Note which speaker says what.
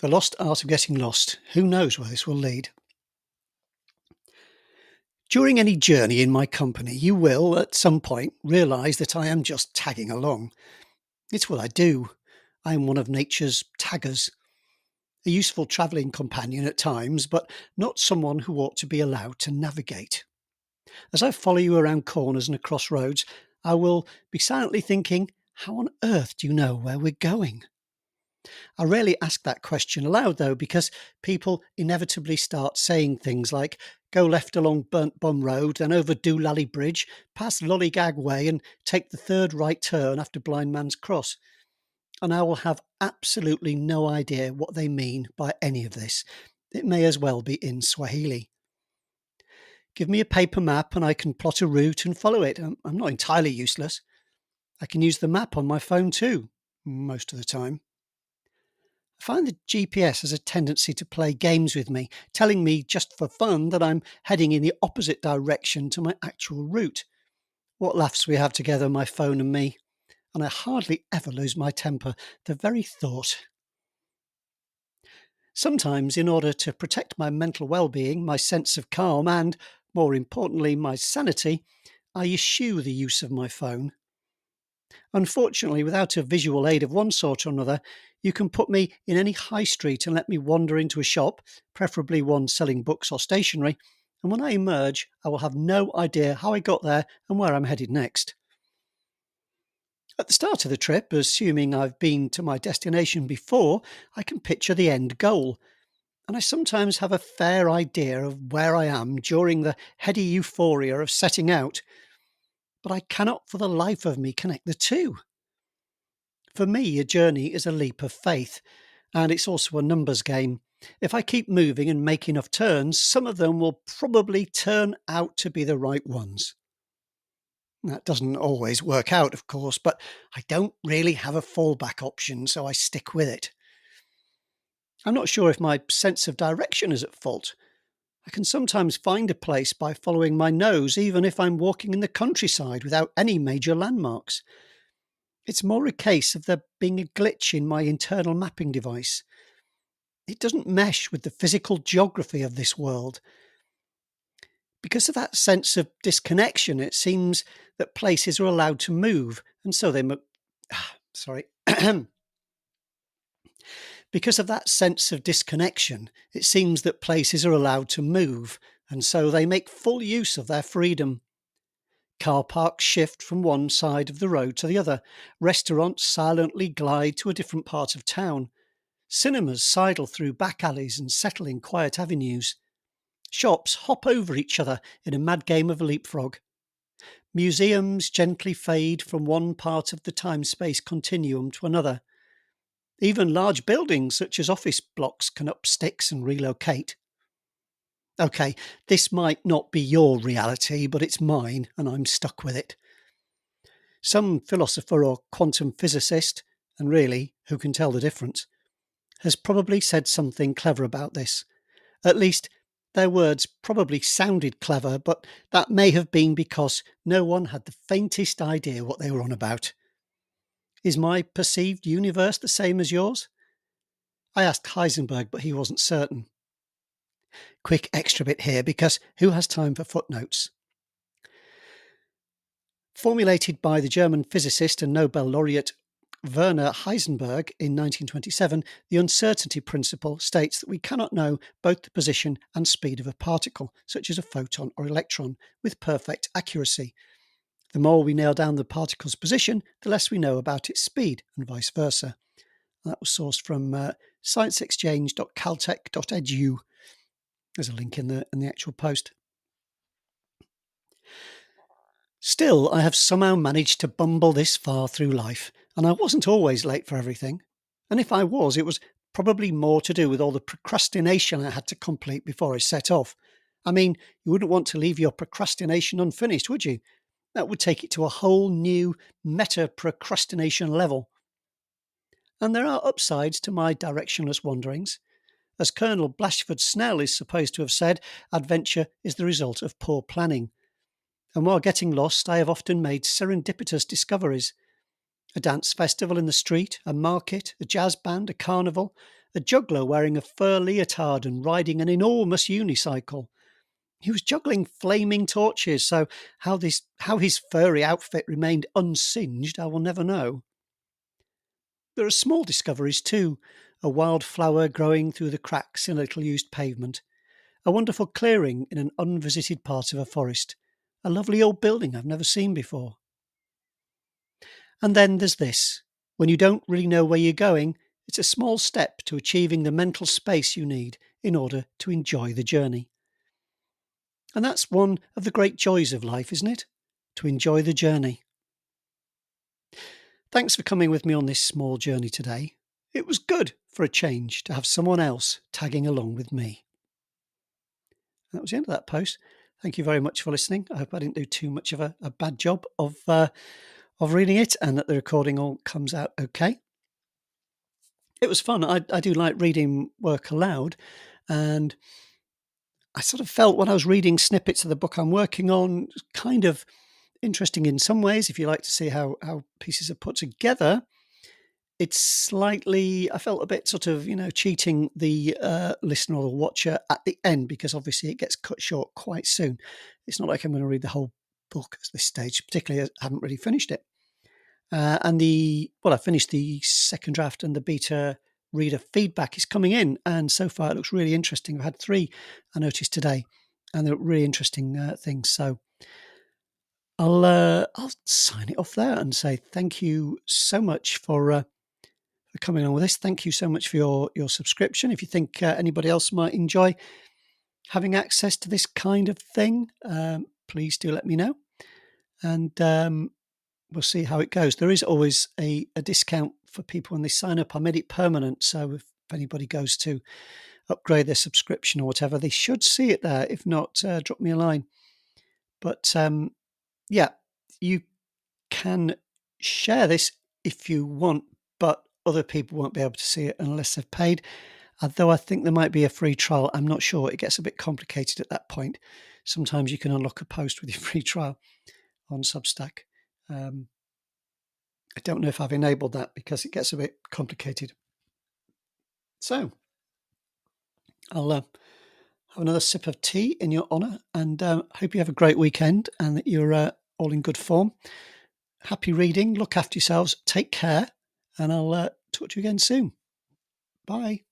Speaker 1: The lost art of getting lost. Who knows where this will lead? During any journey in my company, you will, at some point, realise that I am just tagging along. It's what I do. I am one of nature's taggers, a useful travelling companion at times, but not someone who ought to be allowed to navigate. As I follow you around corners and across roads, I will be silently thinking, how on earth do you know where we're going? I rarely ask that question aloud, though, because people inevitably start saying things like, go left along Burnt Bum Road, then over Doolally Bridge, past Lollygag Way, and take the third right turn after Blind Man's Cross. And I will have absolutely no idea what they mean by any of this. It may as well be in Swahili. Give me a paper map and I can plot a route and follow it. I'm not entirely useless. I can use the map on my phone too, most of the time. I find the GPS has a tendency to play games with me, telling me just for fun that I'm heading in the opposite direction to my actual route. What laughs we have together, my phone and me. And I hardly ever lose my temper, the very thought. Sometimes, in order to protect my mental well-being, my sense of calm and, more importantly, my sanity, I eschew the use of my phone. Unfortunately, without a visual aid of one sort or another, you can put me in any high street and let me wander into a shop, preferably one selling books or stationery, and when I emerge, I will have no idea how I got there and where I'm headed next. At the start of the trip, assuming I've been to my destination before, I can picture the end goal, and I sometimes have a fair idea of where I am during the heady euphoria of setting out, but I cannot for the life of me connect the two. For me, a journey is a leap of faith, and it's also a numbers game. If I keep moving and make enough turns, some of them will probably turn out to be the right ones. That doesn't always work out, of course, but I don't really have a fallback option, so I stick with it. I'm not sure if my sense of direction is at fault. I can sometimes find a place by following my nose, even if I'm walking in the countryside without any major landmarks. It's more a case of there being a glitch in my internal mapping device. It doesn't mesh with the physical geography of this world. Because of that sense of disconnection, it seems that places are allowed to move, and so they Because of that sense of disconnection, it seems that places are allowed to move, and so they make full use of their freedom. Car parks shift from one side of the road to the other. Restaurants silently glide to a different part of town. Cinemas sidle through back alleys and settle in quiet avenues. Shops hop over each other in a mad game of leapfrog. Museums gently fade from one part of the time-space continuum to another. Even large buildings such as office blocks can up sticks and relocate. Okay, this might not be your reality, but it's mine, and I'm stuck with it. Some philosopher or quantum physicist, and really, who can tell the difference, has probably said something clever about this. At least, their words probably sounded clever, but that may have been because no one had the faintest idea what they were on about. Is my perceived universe the same as yours? I asked Heisenberg, but he wasn't certain. Quick extra bit here, because who has time for footnotes? Formulated by the German physicist and Nobel laureate Werner Heisenberg in 1927, the uncertainty principle states that we cannot know both the position and speed of a particle, such as a photon or electron, with perfect accuracy. The more we nail down the particle's position, the less we know about its speed, and vice versa. That was sourced from scienceexchange.caltech.edu. There's a link in the actual post. Still, I have somehow managed to bumble this far through life, and I wasn't always late for everything. And if I was, it was probably more to do with all the procrastination I had to complete before I set off. I mean, you wouldn't want to leave your procrastination unfinished, would you? That would take it to a whole new meta-procrastination level. And there are upsides to my directionless wanderings. As Colonel Blashford Snell is supposed to have said, adventure is the result of poor planning. And while getting lost, I have often made serendipitous discoveries. A dance festival in the street, a market, a jazz band, a carnival, a juggler wearing a fur leotard and riding an enormous unicycle. He was juggling flaming torches, so how his furry outfit remained unsinged, I will never know. There are small discoveries too. A wildflower growing through the cracks in a little used pavement. A wonderful clearing in an unvisited part of a forest. A lovely old building I've never seen before. And then there's this. When you don't really know where you're going, it's a small step to achieving the mental space you need in order to enjoy the journey. And that's one of the great joys of life, isn't it? To enjoy the journey. Thanks for coming with me on this small journey today. It was good for a change to have someone else tagging along with me. That was the end of that post. Thank you very much for listening. I hope I didn't do too much of a bad job of reading it, and that the recording all comes out okay. It was fun. I do like reading work aloud, and I sort of felt when I was reading snippets of the book I'm working on, kind of interesting in some ways, if you like to see how pieces are put together. It's slightly, I felt a bit sort of, cheating the listener or the watcher at the end, because obviously it gets cut short quite soon. It's not like I'm going to read the whole book at this stage, particularly as I haven't really finished it. I finished the second draft, and the beta reader feedback is coming in, and so far it looks really interesting. I've had 3 I noticed today, and they're really interesting things. So I'll sign it off there and say thank you so much for coming on with this. Thank you so much for your subscription. If you think anybody else might enjoy having access to this kind of thing, please do let me know, and we'll see how it goes. There is always a discount for people when they sign up. I made it permanent, so if anybody goes to upgrade their subscription or whatever, they should see it there. If not, drop me a line. But yeah, you can share this if you want, but other people won't be able to see it unless they've paid. Although I think there might be a free trial. I'm not sure. It gets a bit complicated at that point. Sometimes you can unlock a post with your free trial on Substack. I don't know if I've enabled that because it gets a bit complicated. So I'll have another sip of tea in your honour, and hope you have a great weekend and that you're all in good form. Happy reading. Look after yourselves. Take care, and I'll talk to you again soon. Bye.